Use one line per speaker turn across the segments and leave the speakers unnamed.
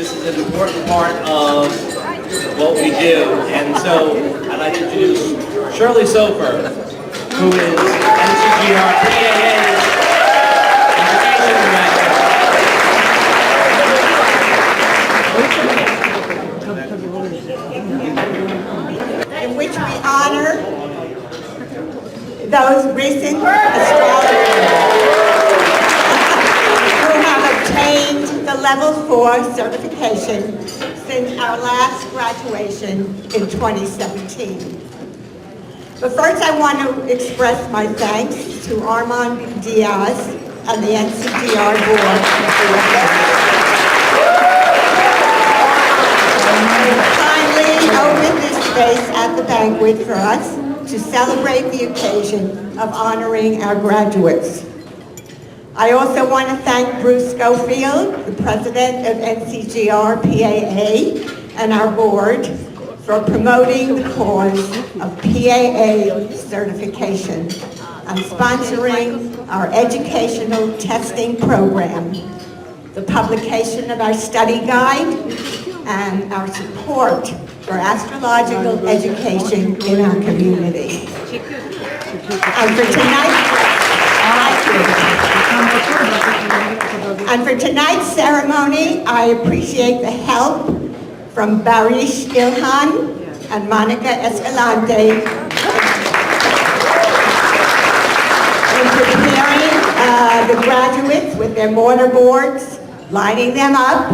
this is an important part of what we do. And so I'd like to introduce Shirley Sofer, who is NCGR-PAA's Education Director.
In which we honor those recent astrologers who have obtained the Level 4 certification since our last graduation in 2017. But first I want to express my thanks to Armand Diaz and the NCGR board kindly open this space at the banquet for us to celebrate the occasion of honoring our graduates. I also want to thank Bruce Schofield, the president of NCGR-PAA, and our board for promoting the cause of PAA certification and sponsoring our educational testing program, the publication of our study guide, and our support for astrological education in our community. And for tonight's ceremony, I appreciate the help from Barish Ilhan and Monica Escalante in preparing the graduates with their mortarboards, lining them up,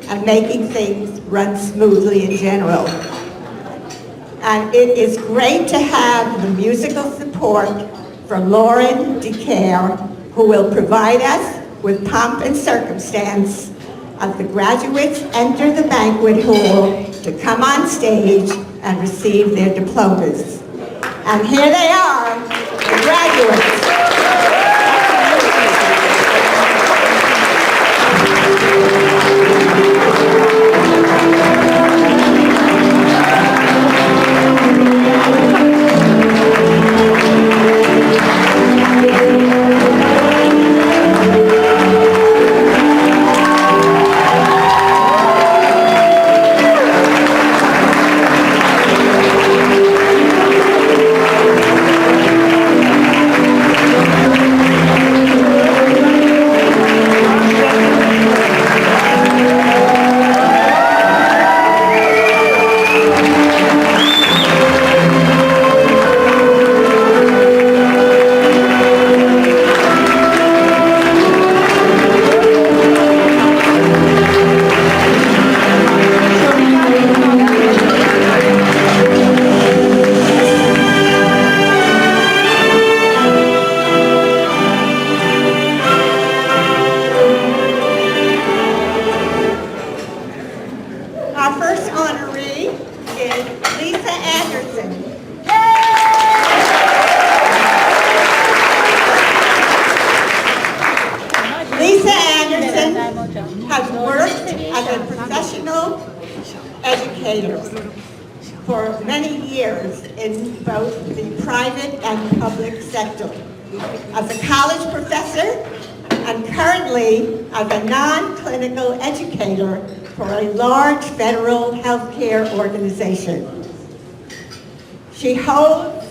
and making things run smoothly in general. And it is great to have the musical support from Lauren DeCare, who will provide us with pomp and circumstance as the graduates enter the banquet hall to come on stage and receive their diplomas. And here they are, the graduates. Has worked as a professional educator for many years in both the private and public sector, as a college professor and currently as a non-clinical educator for a large federal healthcare organization. She holds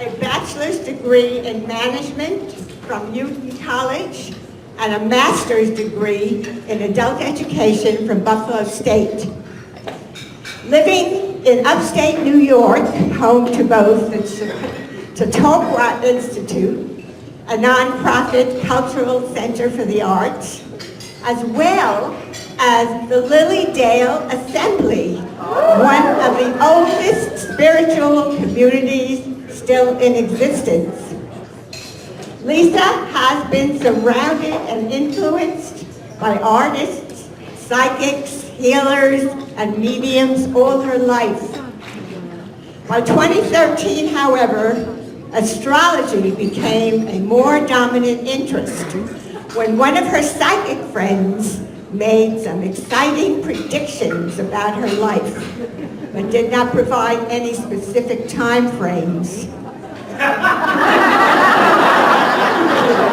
a bachelor's degree in management from Newton College and a master's degree in adult education from Buffalo State. Living in upstate New York, home to both the Chautauqua Institute, a nonprofit cultural center for the arts, as well as the Lilydale Assembly, one of the oldest spiritual communities still in existence. Lisa has been surrounded and influenced by artists, psychics, healers, and mediums all her life. By 2013, however, astrology became a more dominant interest when one of her psychic friends made some exciting predictions about her life, but did not provide any specific time frames.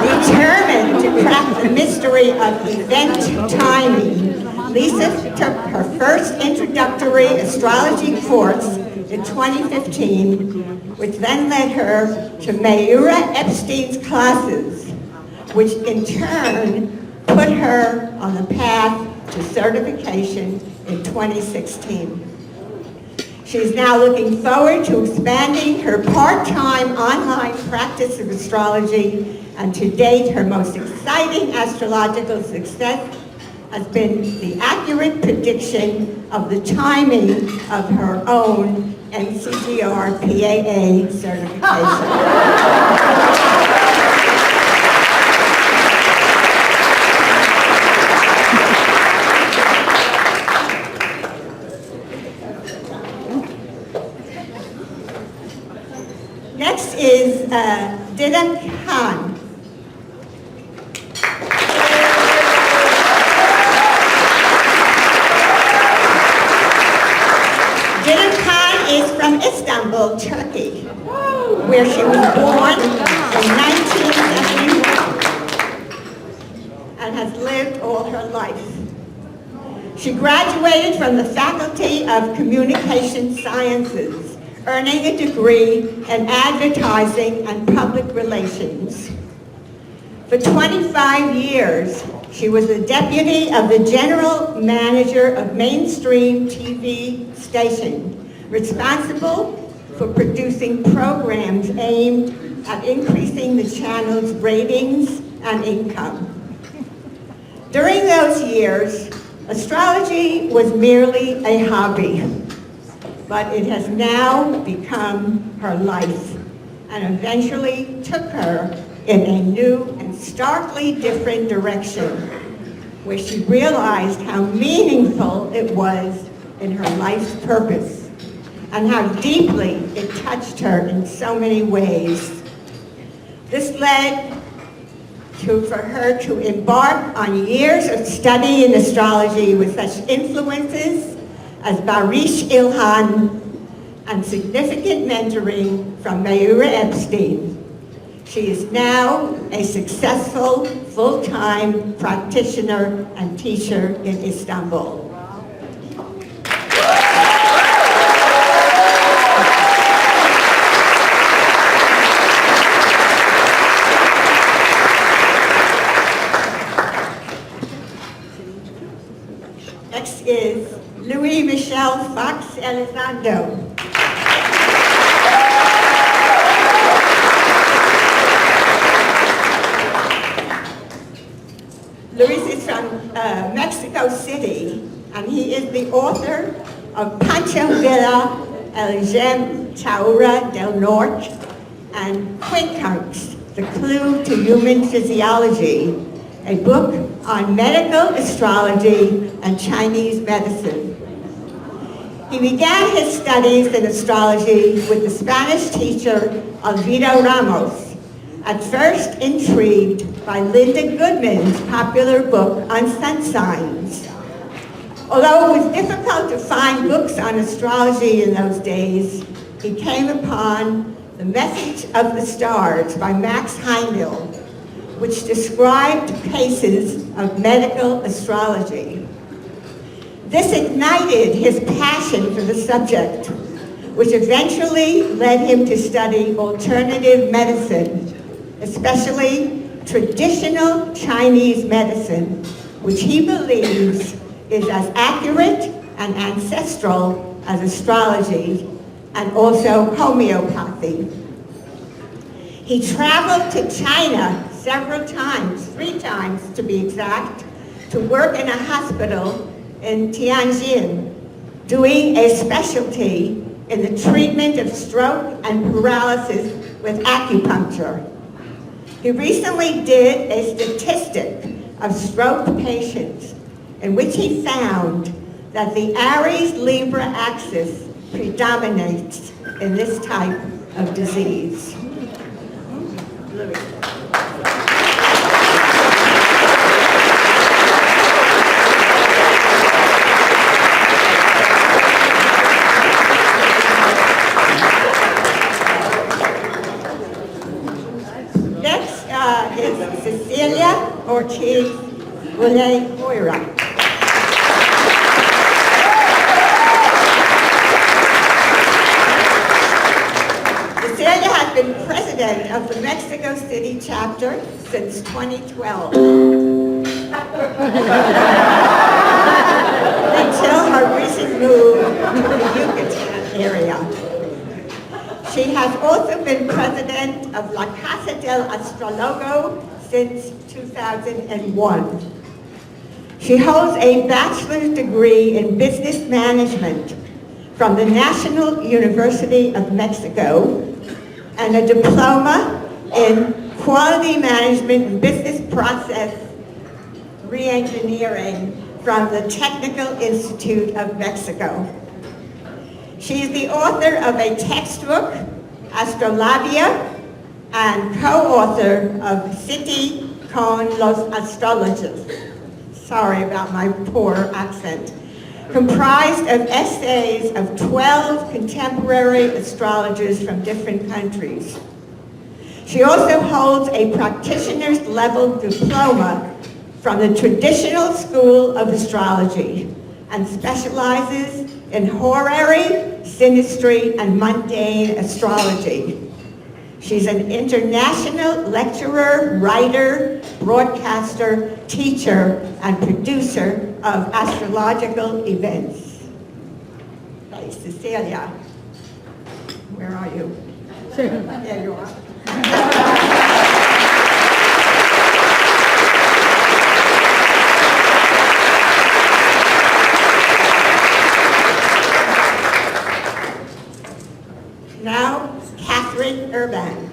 Determined to crack the mystery of event timing, Lisa took her first introductory astrology course in 2015, which then led her to Mayura Epstein's classes, which in turn put her on the path to certification in 2016. She's now looking forward to expanding her part-time online practice of astrology, and to date, her most exciting astrological success has been the accurate prediction of the timing of her own NCGR-PAA certification. Next is Dilip Khan. Dilip Khan is from Istanbul, Turkey, where she was born in 1971 and has lived all her life. She graduated from the Faculty of Communication Sciences, earning a degree in advertising and public relations. For 25 years, she was the deputy of the general manager of mainstream TV station, responsible for producing programs aimed at increasing the channel's ratings and income. During those years, astrology was merely a hobby, but it has now become her life and eventually took her in a new and starkly different direction, where she realized how meaningful it was in her life's purpose and how deeply it touched her in so many ways. This led for her to embark on years of study in astrology with such influences as Barish Ilhan and significant mentoring from Mayura Epstein. She is now a successful full-time practitioner and teacher in Istanbul. Next is Louis Michel Fox Elizondo. Luis is from Mexico City, and he is the author of Pancho Villa, El Gem Taura del Norte, and Quincunx, The Clue to Human Physiology, a book on medical astrology and Chinese medicine. He began his studies in astrology with the Spanish teacher Alvido Ramos, at first intrigued by Linda Goodman's popular book on sun signs. Although it was difficult to find books on astrology in those days, he came upon The Message of the Stars by Max Heindel, which described cases of medical astrology. This ignited his passion for the subject, which eventually led him to study alternative medicine, especially traditional Chinese medicine, which he believes is as accurate and ancestral as astrology, and also homeopathy. He traveled to China several times, 3 times to be exact, to work in a hospital in Tianjin, doing a specialty in the treatment of stroke and paralysis with acupuncture. He recently did a statistic of stroke patients in which he found that the Aries-Libra axis predominates in this type of disease. Next is Ortiz Moira. Cecilia has been president of the Mexico City chapter since 2012. Until her recent move to the Yucatan area. She has also been president of La Casa del Astrologo since 2001. She holds a bachelor's degree in business management from the National University of Mexico and a diploma in quality management and business process re-engineering from the Technical Institute of Mexico. She is the author of a textbook, Astrología, and co-author of City con los Astrólogos. Sorry about my poor accent. Comprised of essays of 12 contemporary astrologers from different countries. She also holds a practitioner's level diploma from the Traditional School of Astrology and specializes in horary, synastry, and mundane astrology. She's an international lecturer, writer, broadcaster, teacher, and producer of astrological events. Hey, Cecilia, where are you? There you are. Now, Catherine Urban.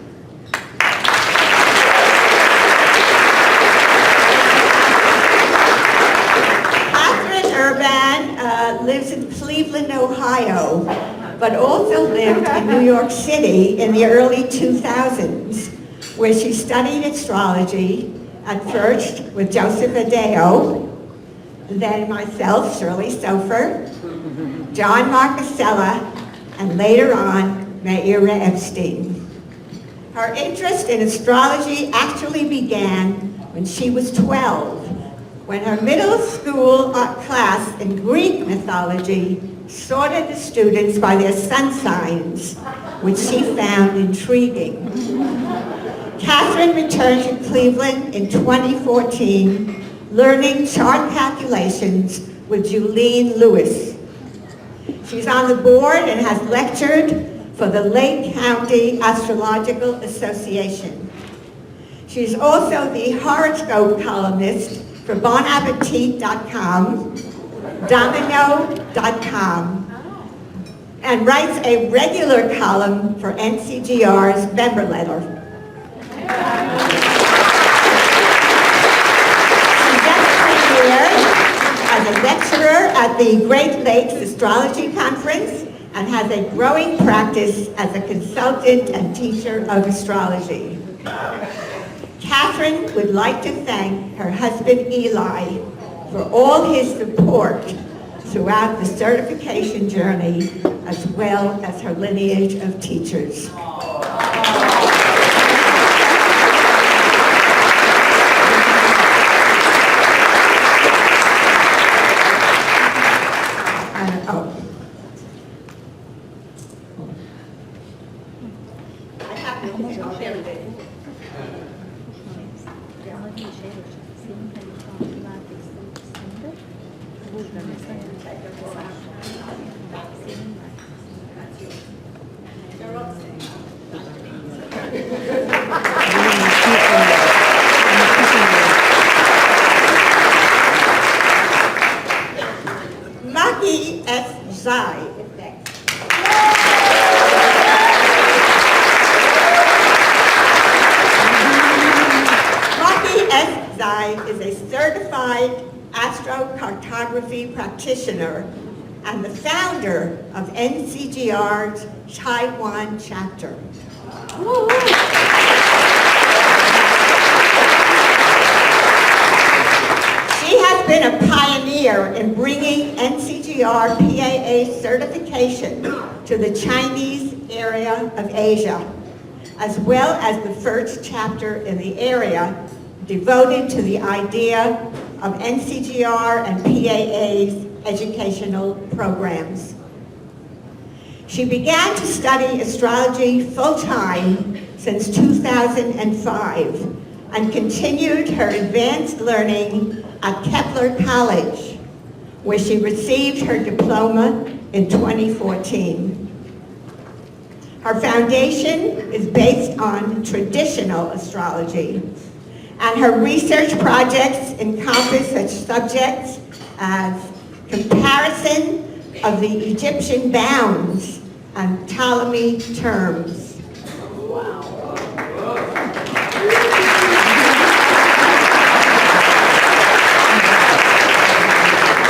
Catherine Urban lives in Cleveland, Ohio, but also lived in New York City in the early 2000s, where she studied astrology, at first with Joseph Adeo, then myself, Shirley Sofer, John Marcusella, and later on, Meira Epstein. Her interest in astrology actually began when she was 12, when her middle school class in Greek mythology sorted the students by their sun signs, which she found intriguing. Catherine returned to Cleveland in 2014, learning chart calculations with Julene Lewis. She's on the board and has lectured for the Lake County Astrological Association. She's also the horoscope columnist for bonappetit.com, domino.com, and writes a regular column for NCGR's member letter. She just premiered as a lecturer at the Great Lakes Astrology Conference and has a growing practice as a consultant and teacher of astrology. Catherine would like to thank her husband Eli for all his support throughout the certification journey, as well as her lineage of teachers. Maki S. Zai. Maki S. Zai is a certified astrocartography practitioner and the founder of NCGR's Taiwan chapter. She has been a pioneer in bringing NCGR-PAA certification to the Chinese area of Asia, as well as the first chapter in the area devoted to the idea of NCGR and PAA's educational programs. She began to study astrology full-time since 2005 and continued her advanced learning at Kepler College, where she received her diploma in 2014. Her foundation is based on traditional astrology, and her research projects encompass such subjects as comparison of the Egyptian bounds and Ptolemy terms.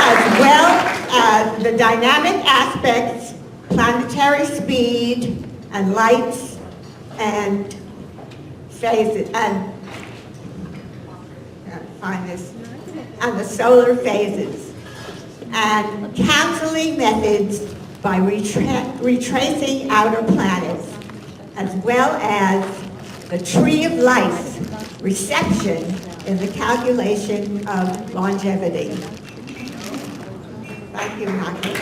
As well as the dynamic aspects, planetary speed, and lights, and phases, and the solar phases, and counseling methods by retracing outer planets, as well as the tree of life reception in the calculation of longevity. Thank you, Maki.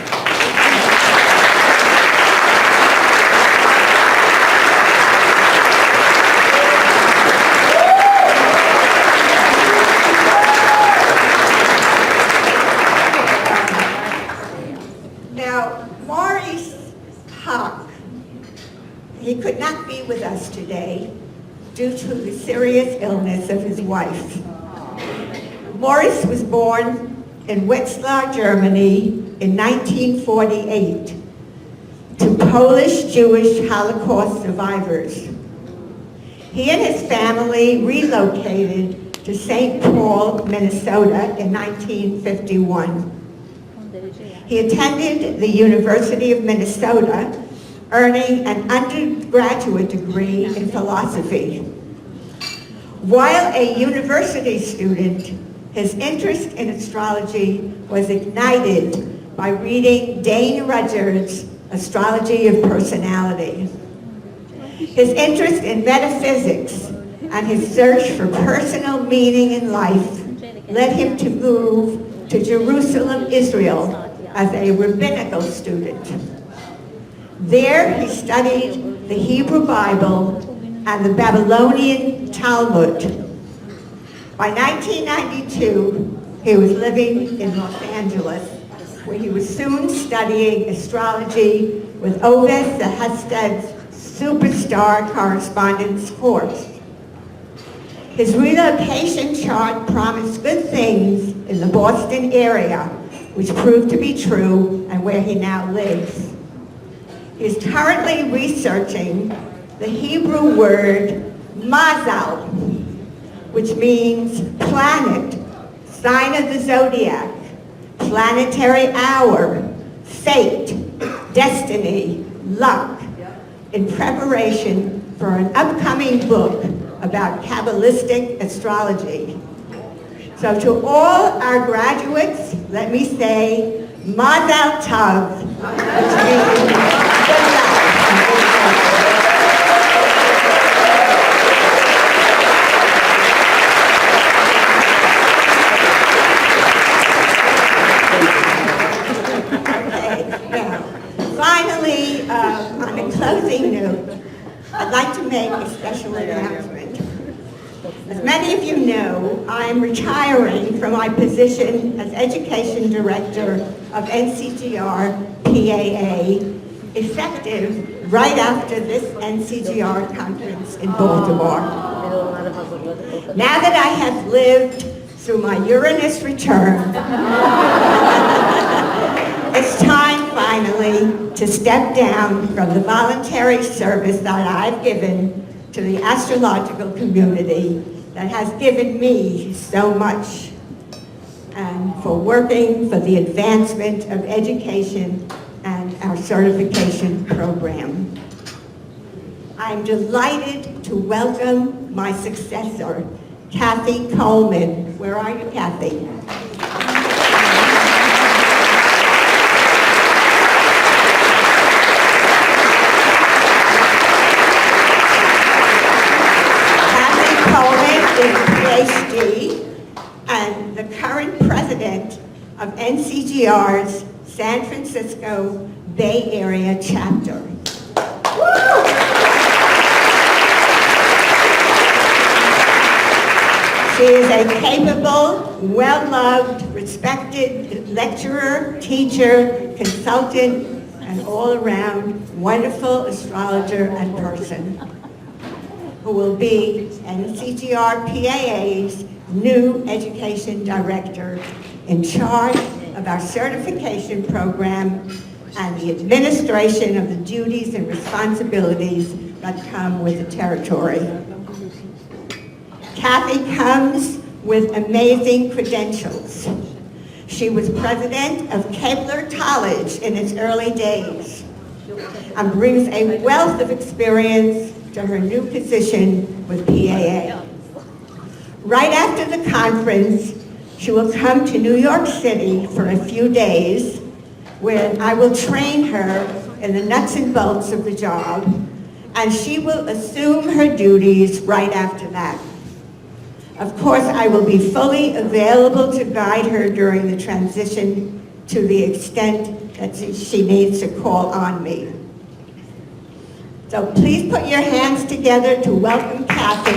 He could not be with us today due to the serious illness of his wife. Maurice was born in Wetzlar, Germany in 1948 to Polish Jewish Holocaust survivors. He and his family relocated to St. Paul, Minnesota in 1951. He attended the University of Minnesota, earning an undergraduate degree in philosophy. While a university student, his interest in astrology was ignited by reading Dane Rudhyard's Astrology of Personality. His interest in metaphysics and his search for personal meaning in life led him to move to Jerusalem, Israel, as a rabbinical student. There he studied the Hebrew Bible and the Babylonian Talmud. By 1992, he was living in Los Angeles, where he was soon studying astrology with Ovis the Hested's Superstar Correspondence course. His relocation chart promised good things in the Boston area, which proved to be true, and where he now lives. He is currently researching the Hebrew word mazal, which means planet, sign of the zodiac, planetary hour, fate, destiny, luck, in preparation for an upcoming book about Kabbalistic astrology. So to all our graduates, let me say, Mazal Tov, which means good luck. Okay, now, finally, on a closing note, I'd like to make a special announcement. As many of you know, I am retiring from my position as Education Director of NCGR-PAA, effective right after this NCGR conference in Baltimore. Now that I have lived through my Uranus return, it's time finally to step down from the voluntary service that I've given to the astrological community that has given me so much, and for working for the advancement of education and our certification program. I'm delighted to welcome my successor, Kathy Coleman. Where are you, Kathy? Is a PhD of NCGR's San Francisco Bay Area chapter. She is a capable, well-loved, respected lecturer, teacher, consultant, and all-around wonderful astrologer and person who will be NCGR-PAA's new education director in charge of our certification program and the administration of the duties and responsibilities that come with the territory. Kathy comes with amazing credentials. She was president of Kepler College in its early days and brings a wealth of experience to her new position with PAA. Right after the conference, she will come to New York City for a few days where I will train her in the nuts and bolts of the job, and she will assume her duties right after that. Of course, I will be fully available to guide her during the transition to the extent that she needs to call on me. So please put your hands together to welcome Kathy.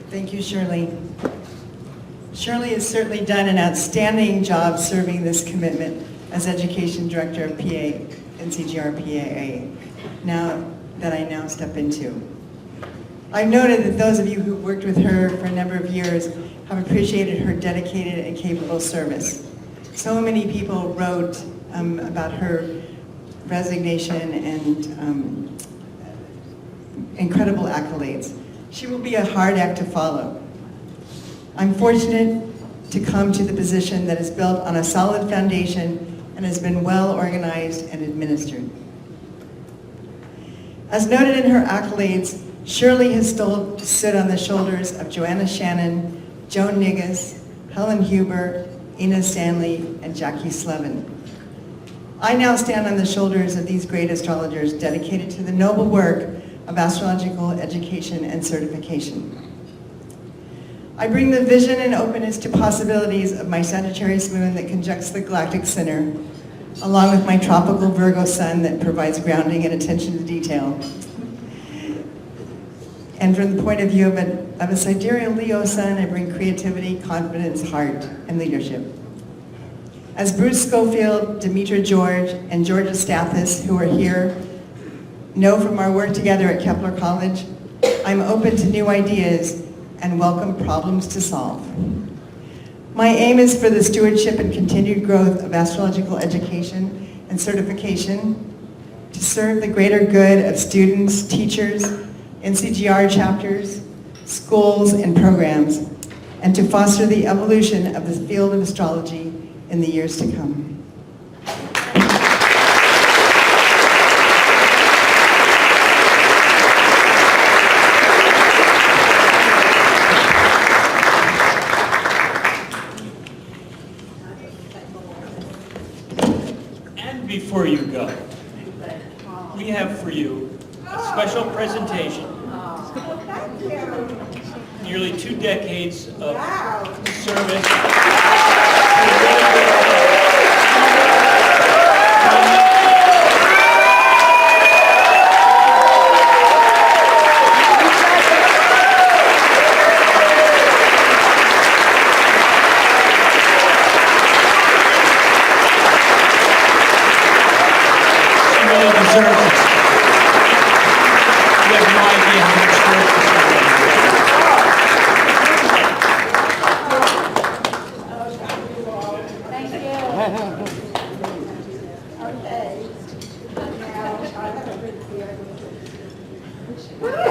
Thank you, Shirley. Shirley has certainly done an outstanding job serving this commitment as Education Director of NCGR-PAA, now step into. I've noted that those of you who worked with her for a number of years have appreciated her dedicated and capable service. So many people wrote about her resignation and incredible accolades. She will be a hard act to follow. I'm fortunate to come to the position that is built on a solid foundation and has been well organized and administered. As noted in her accolades, Shirley has stood on the shoulders of Joanna Shannon, Joan Niggas, Helen Huber, Ina Stanley, and Jackie Slevin. I now stand on the shoulders of these great astrologers dedicated to the noble work of astrological education and certification. I bring the vision and openness to possibilities of my Sagittarius moon that conjuncts the galactic center, along with my tropical Virgo sun that provides grounding and attention to detail. And from the point of view of a sidereal Leo sun, I bring creativity, confidence, heart, and leadership. As Bruce Schofield, Demetra George, and Georgia Stathis, who are here, know from our work together at Kepler College, I'm open to new ideas and welcome problems to solve. My aim is for the stewardship and continued growth of astrological education and certification to serve the greater good of students, teachers, NCGR chapters, schools, and programs, and to foster the evolution of the field of astrology in the years to come.
Before you go, we have for you a special presentation. Nearly 2 decades of service.
Woo!